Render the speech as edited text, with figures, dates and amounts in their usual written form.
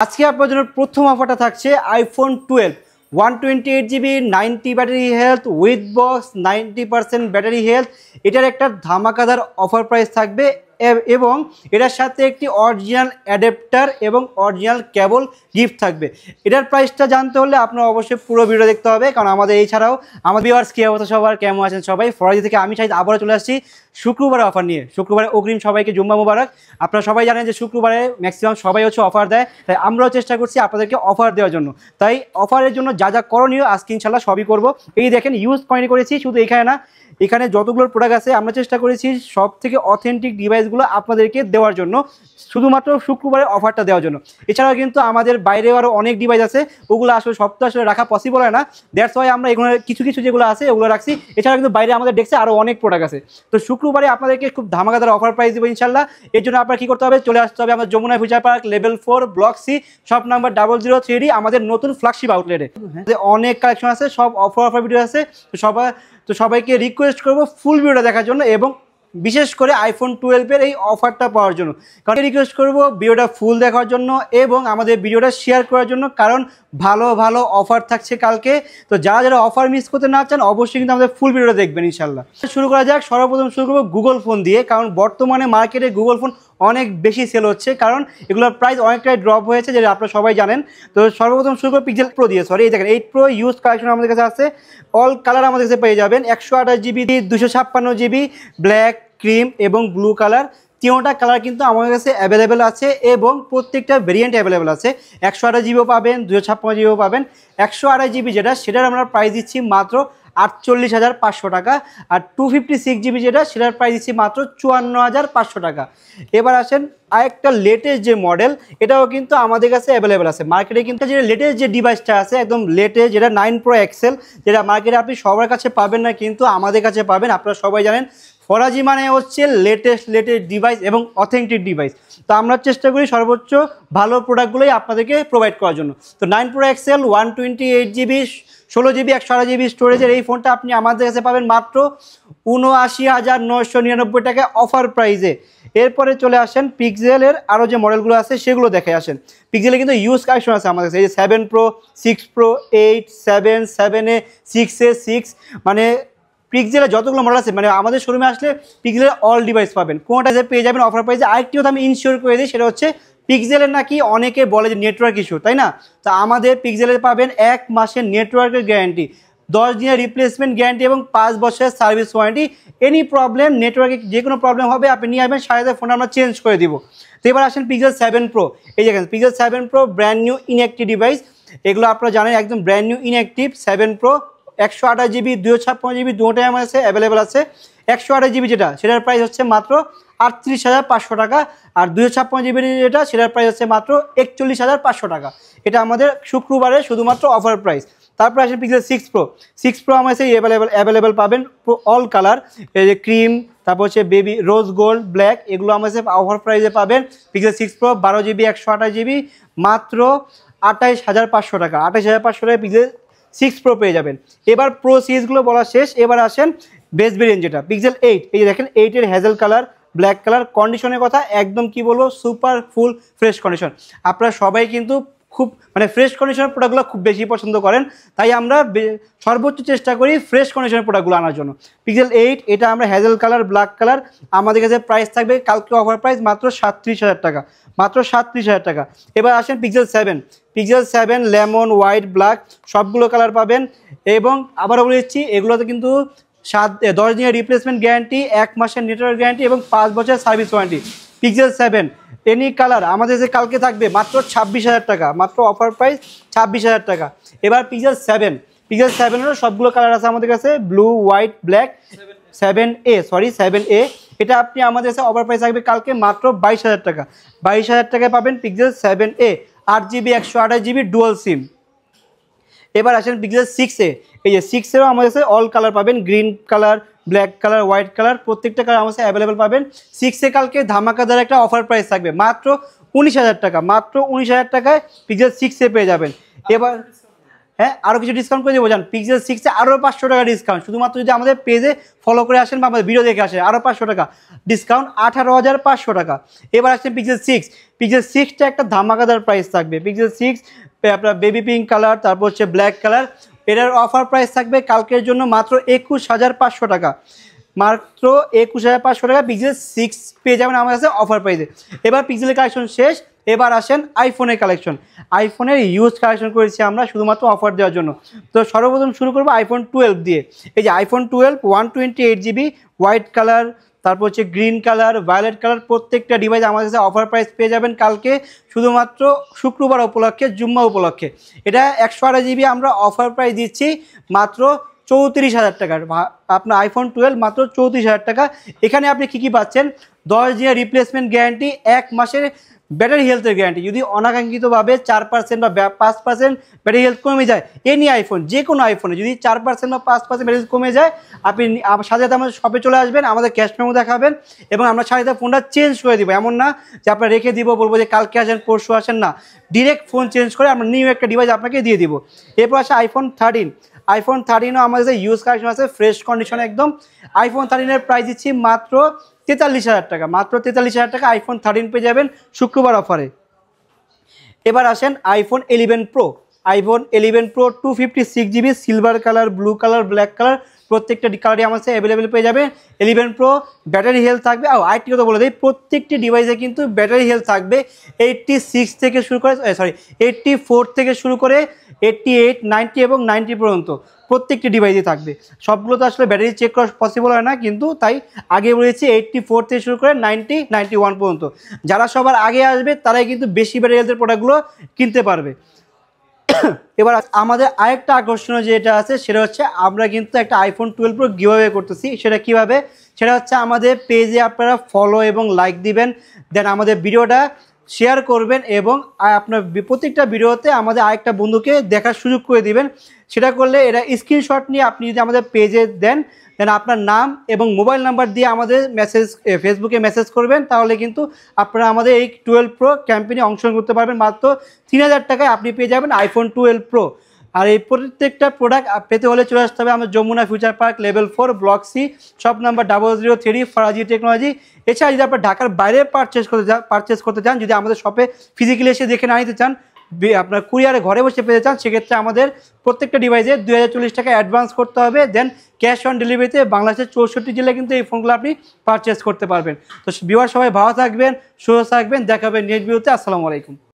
আজকে আপনার জন্য প্রথম অফারটা থাকছে iPhone 12 128GB 90 battery health with box 90% battery health. এটার একটা ধামাকাদার অফার প্রাইস থাকবে এবং এটার সাথে একটি অরিজিনাল অ্যাডাপ্টার এবং অরিজিনাল কেবল গিফট থাকবে। এটার প্রাইসটা জানতে হলে আপনার অবশ্যই পুরো ভিডিও দেখতে হবে, কারণ আমাদের এছাড়াও আমাদের ভিউয়ার্স কী অবস্থা সবার, কেমন আছেন সবাই। ফরাজি থেকে আমি চাই আবারও চলে আসছি শুক্রবারে অফার নিয়ে। শুক্রবারে অগ্রিম সবাইকে জুম্মা মুবারক। আপনারা সবাই জানেন যে শুক্রবারে ম্যাক্সিমাম সবাই হচ্ছে অফার দেয়, তাই আমরাও চেষ্টা করছি আপনাদেরকে অফার দেওয়ার জন্য। তাই অফারের জন্য যা যা করণীয় আজকে ইনশাল্লাহ সবই করবো। এই দেখেন ইউজ কোয়ান্টিটি করেছি, শুধু এখানে না, এখানে যতগুলো প্রোডাক্ট আছে আমরা চেষ্টা করেছি সব থেকে অথেন্টিক ডিভাইসগুলো আপনাদেরকে দেওয়ার জন্য, শুধুমাত্র শুক্রবারে অফারটা দেওয়ার জন্য। এছাড়াও কিন্তু আমাদের বাইরে আরও অনেক ডিভাইস আছে, ওগুলো আসলে সব তো আসলে রাখা পসিবল হয় না। দ্যাটস ওয়াই আমরা এগুলো কিছু কিছু যেগুলো আছে ওগুলো রাখছি। এছাড়া কিন্তু বাইরে আমাদের ডেস্কে আরও অনেক প্রোডাক্ট আছে। তো শুক্রবারে আপনাদেরকে খুব ধামাকাদার অফার প্রাইস দেবো ইনশাল্লাহ। এর জন্য আপনার কী করতে হবে, চলে আসতে হবে আমাদের Jamuna future park level 4 block C shop number 003D আমাদের নতুন ফ্ল্যাগশিপ আউটলেটে। অনেক কালেকশন আছে, সব অফার ভিডিও আছে। তো সবাইকে রিকোয়েস্ট করবো ফুল ভিডিওটা দেখার জন্য এবং বিশেষ করে আইফোন 12 এই অফারটা পাওয়ার জন্য। কারণ রিকোয়েস্ট করবো ভিডিওটা ফুল দেখার জন্য এবং আমাদের ভিডিওটা শেয়ার করার জন্য, কারণ ভালো ভালো অফার থাকছে কালকে। তো যারা যারা অফার মিস করতে না চান অবশ্যই কিন্তু আমাদের ফুল ভিডিওটা দেখবেন ইনশাল্লাহ। শুরু করা যাক। সর্বপ্রথম শুরু করবো গুগল ফোন দিয়ে, কারণ বর্তমানে মার্কেটে গুগল ফোন অনেক বেশি সেল হচ্ছে, কারণ এগুলোর প্রাইস অনেকটাই ড্রপ হয়েছে, যেটা আপনারা সবাই জানেন। তো সর্বপ্রথম শুরু করবো পিক্সেল প্রো দিয়ে। এই দেখেন 8 প্রো ইউজ কালেকশন আমাদের কাছে আছে। অল কালার আমাদের কাছে পেয়ে যাবেন। 128GB 256GB ব্ল্যাক, ক্রিম এবং ব্লু কালার, তিনটা কালার কিন্তু আমাদের কাছে অ্যাভেলেবেল আছে এবং প্রত্যেকটা ভেরিয়েন্ট অ্যাভেলেবেল আছে। 128GB পাবেন, 256GB পাবেন। 128GB যেটা, সেটার আমরা প্রাইস দিচ্ছি মাত্র 48,500 টাকা। আর 256GB যেটা, সেটার প্রাইস দিচ্ছি মাত্র 54,500 টাকা। এবার আসেন আরেকটা লেটেস্ট যে মডেল, এটাও কিন্তু আমাদের কাছে অ্যাভেলেবেল আছে মার্কেটে। কিন্তু যে লেটেস্ট যে ডিভাইসটা আছে একদম লেটেস্ট, যেটা 9 Pro XL, যেটা মার্কেটে আপনি সবার কাছে পাবেন না, কিন্তু আমাদের কাছে পাবেন। আপনারা সবাই জানেন ফরাজি মানে হচ্ছে লেটেস্ট ডিভাইস এবং অথেন্টিক ডিভাইস। তো আমরা চেষ্টা করি সর্বোচ্চ ভালো প্রোডাক্টগুলোই আপনাদেরকে প্রোভাইড করার জন্য। তো 9 Pro XL 128GB 16GB 128GB স্টোরেজের এই ফোনটা আপনি আমাদের কাছে পাবেন মাত্র 79,999 টাকায় অফার প্রাইসে। এরপরে চলে আসেন পিক্সেলের আরও যে মডেলগুলো আছে সেগুলো দেখে আসেন। পিক্সেলে কিন্তু ইউজ কালেকশন আছে আমাদের কাছে। এই যে 7 Pro, 6 Pro, 8, 7, 7A, 6A, 6, মানে পিক্সেলের যতগুলো মডেল আছে, মানে আমাদের শোরুমে আসলে পিক্সেলের অল ডিভাইস পাবেন, কোনটা যে পেয়ে যাবেন অফার প্রাইসে। আরেকটি কথা আমি ইনশিওর করে দিই, সেটা হচ্ছে পিক্সেলের নাকি অনেকে বলে যে নেটওয়ার্ক ইস্যু, তাই না? তো আমাদের পিক্সেলের পাবেন 1 মাসের নেটওয়ার্কের গ্যারান্টি, 10 দিনের রিপ্লেসমেন্ট গ্যারান্টি এবং 5 বছরের সার্ভিস ওয়ারেন্টি। এনি প্রবলেম, নেটওয়ার্কে যে কোনো প্রবলেম হবে আপনি নিয়ে আসবেন, সাথে ফোন আমরা চেঞ্জ করে দিব। তো এবার আসেন পিক্সেল 7 Pro। এই দেখেন pixel 7 Pro brand new inactive device. এগুলো আপনারা জানেন একদম brand new inactive 7 Pro। 128GB 256GB দুটোটাই আমার কাছে অ্যাভেলেবেল আছে। 128GB যেটা, সেটার প্রাইস হচ্ছে মাত্র 38,500 টাকা। আর 256GB যেটা, সেটার প্রাইস হচ্ছে মাত্র 41,500 টাকা। এটা আমাদের শুক্রবারে শুধুমাত্র অফার প্রাইস। তারপর আসেন পিক্সেল 6 Pro আমার কাছে অ্যাভেলেবেল পাবেন অল কালার। এই যে ক্রিম, তারপর হচ্ছে বেবি রোজ গোল্ড, ব্ল্যাক, এগুলো আমার কাছে অফার প্রাইসে পাবেন। পিক্সেল 6 Pro 12GB 128GB মাত্র 28,500 টাকা। 28,500 টাকা পিক্সেল 6 Pro পেয়ে যাবেন। এবার প্রো সিরিজগুলো বলা শেষ, এবার আসেন বেস্ট ভেরিয়েন্ট যেটা পিক্সেল 8। এই যে দেখেন 8-এর হ্যাজেল কালার, ব্ল্যাক কালার। কন্ডিশনের কথা একদম কি বলবো, সুপার ফুল ফ্রেশ কন্ডিশন। আপনারা সবাই কিন্তু খুব মানে ফ্রেশ কন্ডিশনের প্রোডাক্টগুলো খুব বেশি পছন্দ করেন, তাই আমরা সর্বোচ্চ চেষ্টা করি ফ্রেশ কন্ডিশনের প্রোডাক্টগুলো আনার জন্য। পিক্সেল 8 এটা আমরা হ্যাজেল কালার, ব্ল্যাক কালার। আমাদের কাছে প্রাইস থাকবে কালকে অফার প্রাইস মাত্র 37,000 টাকা, মাত্র 37,000 টাকা। এবার আসেন পিক্সেল 7 লেমন, হোয়াইট, ব্ল্যাক, সবগুলো কালার পাবেন। এবং আবারও বলে দিচ্ছি, এগুলোতে কিন্তু 10 দিনের রিপ্লেসমেন্ট গ্যারান্টি, 1 মাসের নেটওয়ার্ক গ্যারান্টি এবং 5 বছরের service warranty. Pixel 7 any colour আমাদের যে কালকে থাকবে মাত্র 26,000 টাকা, মাত্র অফার প্রাইস 26,000 টাকা। এবার পিক্সেল 7-এরও সবগুলো কালার আছে আমাদের কাছে, ব্লু, হোয়াইট, ব্ল্যাক। 7A এটা আপনি আমাদের কাছে অফার প্রাইস থাকবে কালকে মাত্র 22,000 টাকা। 22,000 টাকায় পাবেন pixel 7A 8GB 128GB dual SIM. এবার আসেন পিক্সেল 6A। এই যে 6-এরও আমাদের কাছে অল কালার পাবেন, green colour, black colour, white colour, প্রত্যেকটা কালার আমার কাছে অ্যাভেলেবেল পাবেন। 6A কালকে ধামাকাদার একটা অফার প্রাইস থাকবে মাত্র 19,000 টাকা, মাত্র 19,000 টাকায় পিক্সেল 6A পেয়ে যাবেন। এবার হ্যাঁ আরও কিছু ডিসকাউন্ট করে দেবো জান, পিক্সেল 6-এ আরও 500 টাকা ডিসকাউন্ট, শুধুমাত্র যদি আমাদের পেজে ফলো করে আসেন বা আমাদের ভিডিও দেখে আসেন আরও 500 টাকা ডিসকাউন্ট, 18,500 টাকা। এবার আসছেন পিক্সেল 6, পিক্সেল 6টা একটা ধামাকাদার প্রাইস থাকবে। পিক্সেল 6 আপনার বেবি পিঙ্ক কালার, তারপর হচ্ছে ব্ল্যাক কালার, এটার অফার প্রাইস থাকবে কালকের জন্য মাত্র 21,500 টাকা, মাত্র 21,500 টাকা পিক্সেল 6 পেয়ে যাবেন আমার কাছে অফার প্রাইসে। এবার পিক্সেলের কালেকশন শেষ, এবার আসেন আইফোনের কালেকশন। আইফোনের ইউজ কালেকশন করেছি আমরা শুধুমাত্র অফার দেওয়ার জন্য। তো সর্বপ্রথম শুরু করবো আইফোন 12 দিয়ে। এই যে আইফোন 12 128GB হোয়াইট কালার, তারপর হচ্ছে গ্রিন কালার, ভায়োলেট কালার, প্রত্যেকটা ডিভাইস আমার কাছে অফার প্রাইস পেয়ে যাবেন কালকে শুধুমাত্র শুক্রবার উপলক্ষে, জুম্মা উপলক্ষে। এটা 128GB আমরা অফার প্রাইস দিচ্ছি মাত্র 34,000 টাকার। আপনার আইফোন 12 মাত্র 34,000 টাকা। এখানে আপনি কী কী পাচ্ছেন? 10 দিনের রিপ্লেসমেন্ট গ্যারান্টি, 1 মাসের ব্যাটারি হেলথের গ্যারান্টি। যদি অনাকাঙ্ক্ষিতভাবে 4% বা 5% ব্যাটারি হেলথ কমে যায় এনি আইফোন, যে কোনো আইফোনে যদি 4% বা 5% ব্যাটারি কমে যায়, আপনি সাথে সাথে আমাদের শপে চলে আসবেন, আমাদের ক্যাশ মেমো দেখাবেন এবং আমরা সাথে সাথে ফোনটা চেঞ্জ করে দেবো। এমন না যে আপনার রেখে দিব, বলবো যে কালকে আসেন পরশু আসেন, না, ডিরেক্ট ফোন চেঞ্জ করে আমরা নিউ একটা ডিভাইস আপনাকে দিয়ে দিব। এরপর আসে আইফোন 13। আইফোন 13ও আমাদের ইউজ কালেকশন আছে ফ্রেশ কন্ডিশন একদম। আইফোন 13-এর প্রাইস দিচ্ছি মাত্র 43,000 টাকা, মাত্র 43,000 টাকা আইফোন 13 পেয়ে যাবেন শুক্রবার অফারে। এবার আসেন iPhone 11 pro. IPhone 11 pro 256GB silver colour, blue colour, black colour, প্রত্যেকটা কালারই আমার কাছে অ্যাভেলেবেল পেয়ে যাবে। 11 প্রো ব্যাটারি হেলথ থাকবে, আরেকটি কথা বলে দিই, প্রত্যেকটি ডিভাইসে কিন্তু ব্যাটারি হেলথ থাকবে 86 থেকে শুরু করে 84 থেকে শুরু করে 88, 90 এবং 90 পর্যন্ত প্রত্যেকটি ডিভাইসে থাকবে। সবগুলো তো আসলে ব্যাটারি চেক করা পসিবল হয় না, কিন্তু তাই আগে বলেছি 84 থেকে শুরু করে 90, 91 পর্যন্ত। যারা সবার আগে আসবে তারাই কিন্তু বেশি ব্যাটারি হেলথের প্রোডাক্টগুলো কিনতে পারবে। এবার আমাদের আরেকটা আকর্ষণীয় যেটা আছে সেটা হচ্ছে আমরা কিন্তু একটা আইফোন 12 প্রো গিভঅ্যাওয়ে করতেছি। সেটা কিভাবে? সেটা হচ্ছে আমাদের পেজে আপনারা ফলো এবং লাইক দিবেন, দেন আমাদের ভিডিওটা শেয়ার করবেন এবং আপনার প্রত্যেকটা ভিডিওতে আমাদের আরেকটা বন্ধুকে দেখার সুযোগ করে দিবেন। সেটা করলে এটা স্ক্রিনশট নিয়ে আপনি যদি আমাদের পেজে দেন, দেন আপনার নাম এবং মোবাইল নাম্বার দিয়ে আমাদের ফেসবুকে মেসেজ করবেন, তাহলে কিন্তু আপনারা আমাদের এই 12 প্রো ক্যাম্পেইনে অংশগ্রহণ করতে পারবেন। মাত্র 3,000 টাকায় আপনি পেয়ে যাবেন আইফোন 12 প্রো। আর এই প্রত্যেকটা প্রোডাক্ট পেতে হলে চলে আসতে হবে আমার Jamuna future park level 4 block C, shop number 003 Faraji technology. এছাড়া যদি আপনার ঢাকার বাইরে পারচেস করতে চান, যদি আমাদের শপে ফিজিক্যালি এসে দেখে না নিতে চান, আপনার কুরিয়ারে ঘরে বসে পেতে চান, সেক্ষেত্রে আমাদের প্রত্যেকটা ডিভাইসে 2,040 টাকা অ্যাডভান্স করতে হবে, দেন ক্যাশ অন ডেলিভারিতে বাংলাদেশের 64 জেলায় কিন্তু এই ফোনগুলো আপনি পারচেস করতে পারবেন। তো ভিউয়ার সবাই ভালো থাকবেন, সুস্থ থাকবেন, দেখা হবে নেক্সট ভিডিওতে। আসসালামু আলাইকুম।